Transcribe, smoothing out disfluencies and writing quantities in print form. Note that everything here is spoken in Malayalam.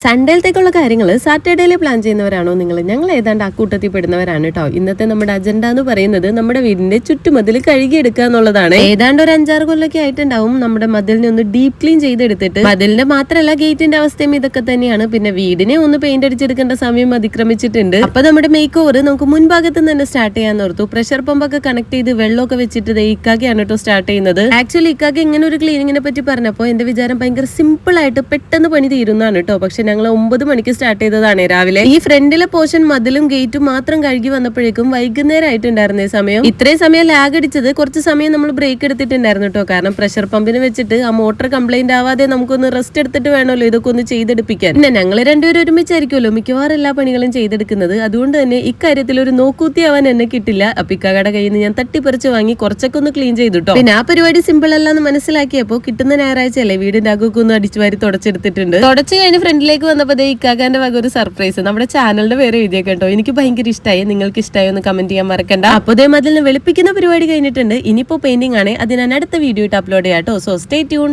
സൺഡേയിലത്തേക്കുള്ള കാര്യങ്ങൾ സാറ്റർഡേയിലെ പ്ലാൻ ചെയ്യുന്നവരാണോ നിങ്ങൾ? ഞങ്ങൾ ഏതാണ്ട് അക്കൂട്ടത്തിൽ പെടുന്നവരാണ് കേട്ടോ. ഇന്നത്തെ നമ്മുടെ അജണ്ട എന്ന് പറയുന്നത് നമ്മുടെ വീടിന്റെ ചുറ്റുമതിൽ കഴുകിയെടുക്കുക എന്നുള്ളതാണ്. ഏതാണ്ട് ഒരു 5-6 കൊല്ലൊക്കെ ആയിട്ടുണ്ടാവും നമ്മുടെ മതിലിനെ ഒന്ന് ഡീപ് ക്ലീൻ ചെയ്തെടുത്തിട്ട്. മതിലിന്റെ മാത്രമല്ല ഗേറ്റിന്റെ അവസ്ഥയും ഇതൊക്കെ തന്നെയാണ്. പിന്നെ വീടിനെ ഒന്ന് പെയിന്റ് അടിച്ചെടുക്കേണ്ട സമയം അതിക്രമിച്ചിട്ടുണ്ട്. അപ്പൊ നമ്മുടെ മേക്ക് ഓവർ നമുക്ക് മുൻഭാഗത്ത് തന്നെ സ്റ്റാർട്ട് ചെയ്യാൻ ഓർത്തു. പ്രഷർ പമ്പൊക്കെ കണക്ട് ചെയ്ത് വെള്ളമൊക്കെ വെച്ചിട്ട് ഇക്കാക്കയാണ് കേട്ടോ സ്റ്റാർട്ട് ചെയ്യുന്നത്. ആക്ച്വലി ഇക്കാക്ക് ഇങ്ങനെ ഒരു ക്ലീനിങ്ങിനെ പറ്റി പറഞ്ഞപ്പോ എന്റെ വിചാരം ഭയങ്കര സിമ്പിൾ ആയിട്ട് പെട്ടെന്ന് പണി തീരുന്നതാണ് കേട്ടോ. പക്ഷെ ഞങ്ങൾ 9 മണിക്ക് സ്റ്റാർട്ട് ചെയ്തതാണ് രാവിലെ. ഈ ഫ്രണ്ടിലെ പോർഷൻ മതിലും ഗേറ്റും മാത്രം കഴുകി വന്നപ്പോഴേക്കും വൈകുന്നേരം ആയിട്ടുണ്ടായിരുന്ന സമയം. ഇത്രയും സമയം ലാഗ് അടിച്ചത് കുറച്ച് സമയം നമ്മൾ ബ്രേക്ക് എടുത്തിട്ടുണ്ടായിരുന്നു കേട്ടോ. കാരണം പ്രഷർ പമ്പിന് വെച്ചിട്ട് ആ മോട്ടർ കംപ്ലൈന്റ് ആവാതെ നമുക്കൊന്ന് റെസ്റ്റ് എടുത്തിട്ട് വേണമല്ലോ ഇതൊക്കെ ഒന്ന് ചെയ്തെടുപ്പിക്കാൻ. പിന്നെ ഞങ്ങൾ രണ്ടുപേരും ഒരുമിച്ചായിരിക്കുമല്ലോ മിക്കവാറും എല്ലാ പണികളും ചെയ്തെടുക്കുന്നത്. അതുകൊണ്ട് തന്നെ ഇക്കാര്യത്തിൽ ഒരു നോക്കൂത്തിയാവാൻ എന്നെ കിട്ടില്ല. അപ്പൊ ഇക്കാക്കയുടെ കയ്യിൽ നിന്ന് ഞാൻ തട്ടിപ്പറിച്ച് വാങ്ങി കുറച്ചൊക്കെ ഒന്ന് ക്ലീൻ ചെയ്തിട്ടോ. പിന്നെ ആ പരിപാടി സിമ്പിൾ അല്ലാന്ന് മനസ്സിലാക്കിയപ്പോ കിട്ടുന്ന ഞായറാഴ്ചയല്ലേ വീടിന്റെ അകൊക്കെ ഒന്ന് അടിച്ചു വാരി തുടച്ചെടുത്തിട്ടുണ്ട്. തുടച്ചു കഴിഞ്ഞ് ഫ്രണ്ടിലേക്ക് വന്നപ്പോ ഇക്കാക്കാന്റെ വക ഒരു സർപ്രൈസ് നമ്മുടെ ചാനലിന്റെ പേര് എഴുതിയേക്കെ കേട്ടോ. എനിക്ക് ഭയങ്കര ഇഷ്ടമായി. നിങ്ങൾക്ക് ഇഷ്ടമായി ഒന്ന് കമന്റ് ചെയ്യാൻ മറക്കണ്ട. അപ്പൊ മതിലിനെ വെളുപ്പിക്കുന്ന പരിപാടി കഴിഞ്ഞിട്ടുണ്ട്. ഇനിയിപ്പോ പെയിന്റിംഗ് ആണ്. അത് ഞാൻ അടുത്ത വീഡിയോ ഇട്ട് അപ്ലോഡ് ചെയ്യാം കേട്ടോ. So stay tune.